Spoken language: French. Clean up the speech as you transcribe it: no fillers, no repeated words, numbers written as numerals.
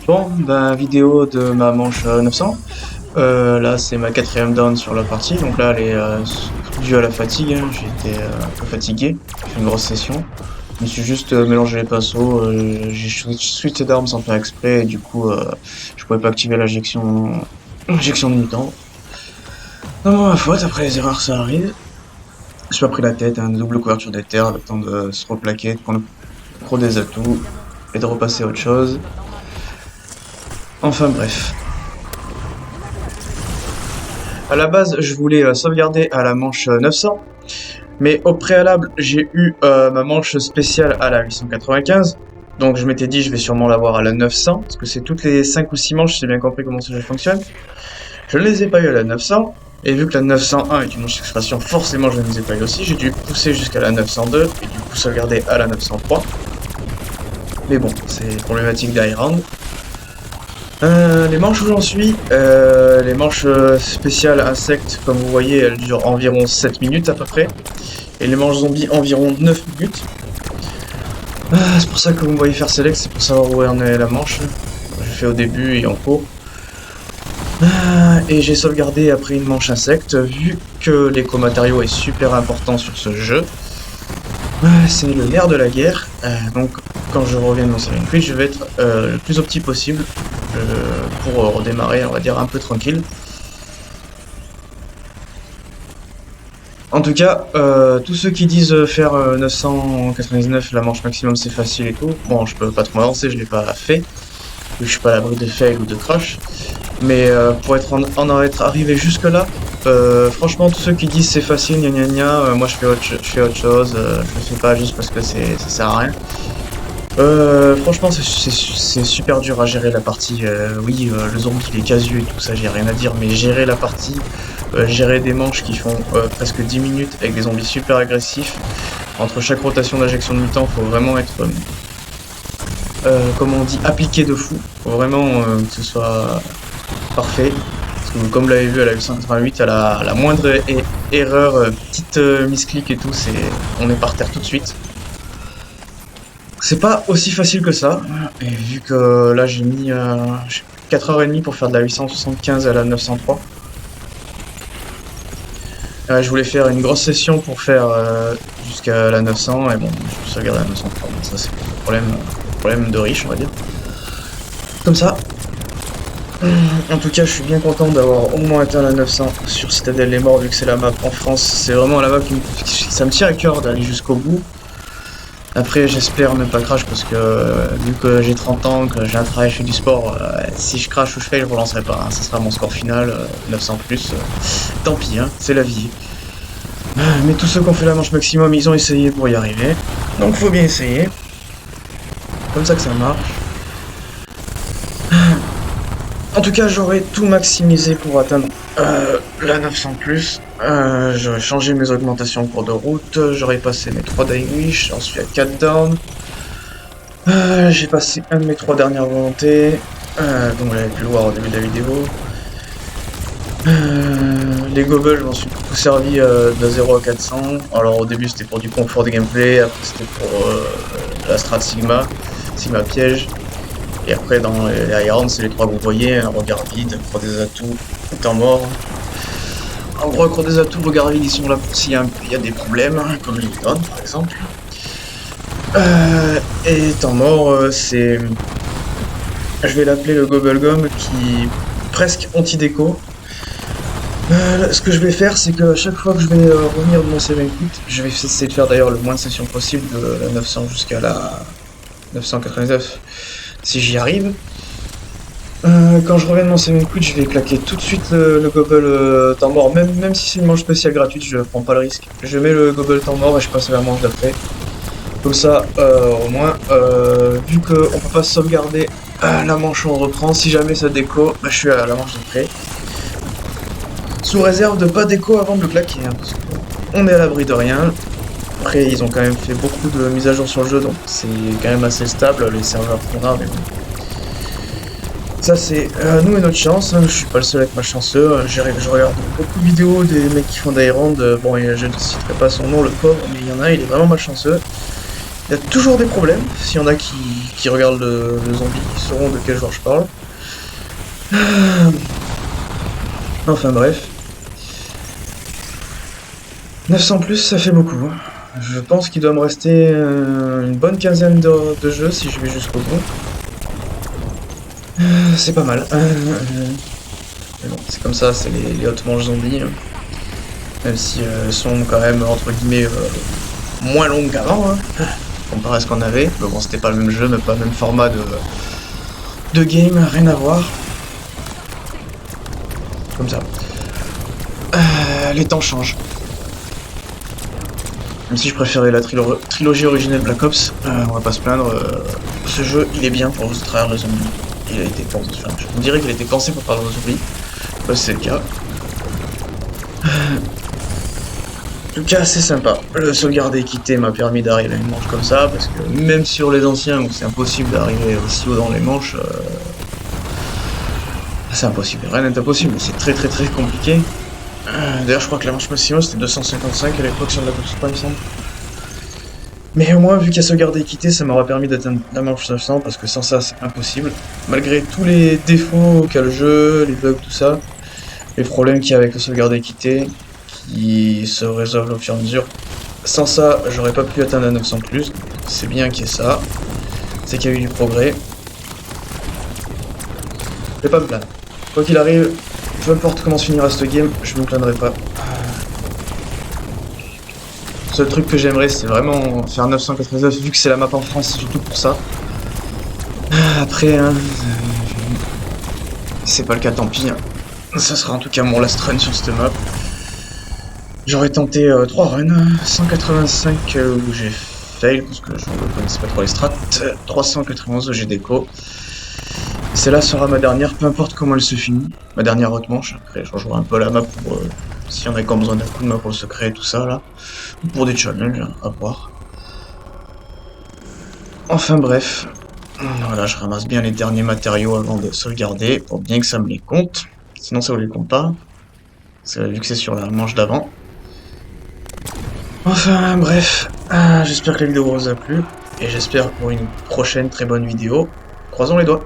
Bon, ben vidéo de ma manche 900. Là, c'est ma quatrième down sur la partie. Donc là, elle est due à la fatigue, hein. J'étais un peu fatigué. J'ai fait une grosse session. Je me suis juste mélangé les pinceaux. J'ai switché d'armes sans faire exprès. Et du coup, je pouvais pas activer l'injection de mutant. Non, ma faute. Après les erreurs, ça arrive. Je suis pas pris la tête, hein, double couverture des terres, le temps de se replaquer, de prendre le gros des atouts et de repasser à autre chose. Enfin bref. À la base, je voulais sauvegarder à la manche 900, mais au préalable, j'ai eu ma manche spéciale à la 895. Donc je m'étais dit, je vais sûrement l'avoir à la 900, parce que c'est toutes les 5 ou 6 manches, j'ai bien compris comment ce jeu fonctionne. Je ne les ai pas eu à la 900, et vu que la 901 est une manche d'extraction, forcément je ne les ai pas eu aussi. J'ai dû pousser jusqu'à la 902, et du coup sauvegarder à la 903. Mais bon, c'est problématique d'High-Round. Les manches où j'en suis, les manches spéciales insectes, comme vous voyez, elles durent environ 7 minutes à peu près. Et les manches zombies, environ 9 minutes. C'est pour ça que vous me voyez faire select, c'est pour savoir où en est la manche. J'ai fait au début et en cours. Et j'ai sauvegardé après une manche insecte, vu que l'éco-matériau est super important sur ce jeu. C'est le nerf de la guerre, donc quand je reviens de mon saving quit, je vais être le plus opti possible pour redémarrer, on va dire, un peu tranquille. En tout cas, tous ceux qui disent faire 999 la manche maximum c'est facile et tout, bon je peux pas trop m'avancer, je l'ai pas fait, je suis pas à l'abri de fail ou de crash, mais pour en être arrivé jusque là, franchement tous ceux qui disent c'est facile, gna gna gna, moi je fais autre chose, je le fais pas juste parce que ça sert à rien. Franchement, c'est super dur à gérer la partie. Oui, le zombie il est casu et tout ça, j'ai rien à dire, mais gérer la partie, gérer des manches qui font presque 10 minutes avec des zombies super agressifs, entre chaque rotation d'injection de mutant, faut vraiment être, comme on dit, appliqué de fou. Faut vraiment que ce soit parfait. Parce que comme vous l'avez vu à la 888, à la moindre erreur, petite misclick et tout, on est par terre tout de suite. C'est pas aussi facile que ça, et vu que là j'ai mis 4h30 pour faire de la 875 à la 903. Je voulais faire une grosse session pour faire jusqu'à la 900, et bon, je suis regardé à la 903, donc ça c'est le problème de riche, on va dire. Comme ça. En tout cas, je suis bien content d'avoir au moins atteint la 900 sur Citadel les Morts, vu que c'est la map en France. C'est vraiment la map ça me tient à cœur d'aller jusqu'au bout. Après, j'espère ne pas crash parce que vu que j'ai 30 ans, que j'ai un travail, je fais du sport, si je crash ou je fail, je relancerai pas, hein. Ça sera mon score final, 900 plus. Tant pis, hein, c'est la vie. Mais tous ceux qui ont fait la manche maximum, ils ont essayé pour y arriver. Donc faut bien essayer. Comme ça que ça marche. En tout cas, j'aurais tout maximisé pour atteindre la 900 plus. J'aurais changé mes augmentations en cours de route. J'aurais passé mes 3 die wish. J'en suis à 4 down. J'ai passé un de mes 3 dernières volontés. Donc vous l'avez pu le voir au début de la vidéo. Les gobbles, je m'en suis beaucoup servi de 0 à 400. Alors au début c'était pour du confort de gameplay. Après c'était pour la strat Sigma. Sigma piège. Et après, dans les high rounds, c'est les 3 que vous voyez, un regard vide, croix des atouts, temps mort. En gros, croix des atouts, regard vide, ils sont là pour s'il y a des problèmes, comme les drones par exemple. Et temps mort, c'est... Je vais l'appeler le Gobblegum qui presque anti-déco. Ce que je vais faire, c'est que chaque fois que je vais revenir de mon save and quit, je vais essayer de faire d'ailleurs le moins de sessions possible, de la 900 jusqu'à la 999. Si j'y arrive. Quand je reviens de mon save quit, je vais claquer tout de suite le gobble temps mort, même si c'est une manche spéciale gratuite, je prends pas le risque. Je mets le gobble temps mort et je passe à la manche d'après. Comme ça, au moins, vu qu'on peut pas sauvegarder la manche où on reprend, si jamais ça déco, bah, je suis à la manche d'après. Sous réserve de pas déco avant de le claquer, hein, parce qu'on est à l'abri de rien. Après, ils ont quand même fait beaucoup de mises à jour sur le jeu, donc c'est quand même assez stable, les serveurs qu'on a, mais bon. Ça, c'est nous et notre chance, hein. Je suis pas le seul à être malchanceux. Je regarde beaucoup de vidéos des mecs qui font des rounds. Bon, je ne citerai pas son nom, le pauvre, mais il y en a, il est vraiment malchanceux. Il y a toujours des problèmes. S'il y en a qui regardent le zombie, ils sauront de quel joueur je parle. Enfin bref. 900 plus, ça fait beaucoup, hein. Je pense qu'il doit me rester une bonne quinzaine de jeux si je vais jusqu'au bout. C'est pas mal. Mais bon, c'est comme ça, c'est les hautes manches zombies, hein. Même si elles sont quand même, entre guillemets, moins longues qu'avant, hein, comparé à ce qu'on avait. Mais bon, c'était pas le même jeu, mais pas le même format de game, rien à voir. Comme ça. Les temps changent. Même si je préférais la trilogie originelle Black Ops, on va pas se plaindre, ce jeu il est bien pour vous travers les zombies. Il a été pensé, enfin, on dirait qu'il a été pensé pour parler aux zombies. Bah, c'est le cas. En tout cas, c'est sympa. Le sauvegarder et quitter m'a permis d'arriver à une manche comme ça, parce que même sur les anciens où c'est impossible d'arriver aussi haut dans les manches, c'est impossible. Rien n'est impossible, mais c'est très très très compliqué. D'ailleurs, je crois que la manche maximum c'était 255 à l'époque sur la Black Ops 3, il me semble. Mais au moins, vu qu'il y a sauvegarder et quitter, ça m'aura permis d'atteindre la manche 900, parce que sans ça, c'est impossible. Malgré tous les défauts qu'a le jeu, les bugs, tout ça, les problèmes qu'il y a avec le sauvegarder et quitter, qui se résolvent au fur et à mesure. Sans ça, j'aurais pas pu atteindre la 900 plus. C'est bien qu'il y ait ça. C'est qu'il y a eu du progrès. Je vais pas me plaindre. Quoi qu'il arrive, peu importe comment se finira cette game, je me plaindrai pas. Le seul truc que j'aimerais, c'est vraiment faire 999, vu que c'est la map en France, c'est surtout pour ça. Après, hein, c'est pas le cas, tant pis, hein. Ça sera en tout cas mon last run sur cette map. J'aurais tenté 3 runs, 185 où j'ai fail, parce que je ne connaissais pas trop les strats, 391 où j'ai déco. Celle-là sera ma dernière, peu importe comment elle se finit. Ma dernière haute manche, après je rejouerai un peu la map pour s'il y en a qui ont besoin d'un coup de main pour le secret et tout ça là. Ou pour des challenges, hein, à voir. Enfin bref. Voilà, je ramasse bien les derniers matériaux avant de sauvegarder, pour bien que ça me les compte. Sinon ça ne les compte pas. Vu que c'est sur la manche d'avant. Enfin bref, j'espère que la vidéo vous a plu. Et j'espère pour une prochaine très bonne vidéo. Croisons les doigts.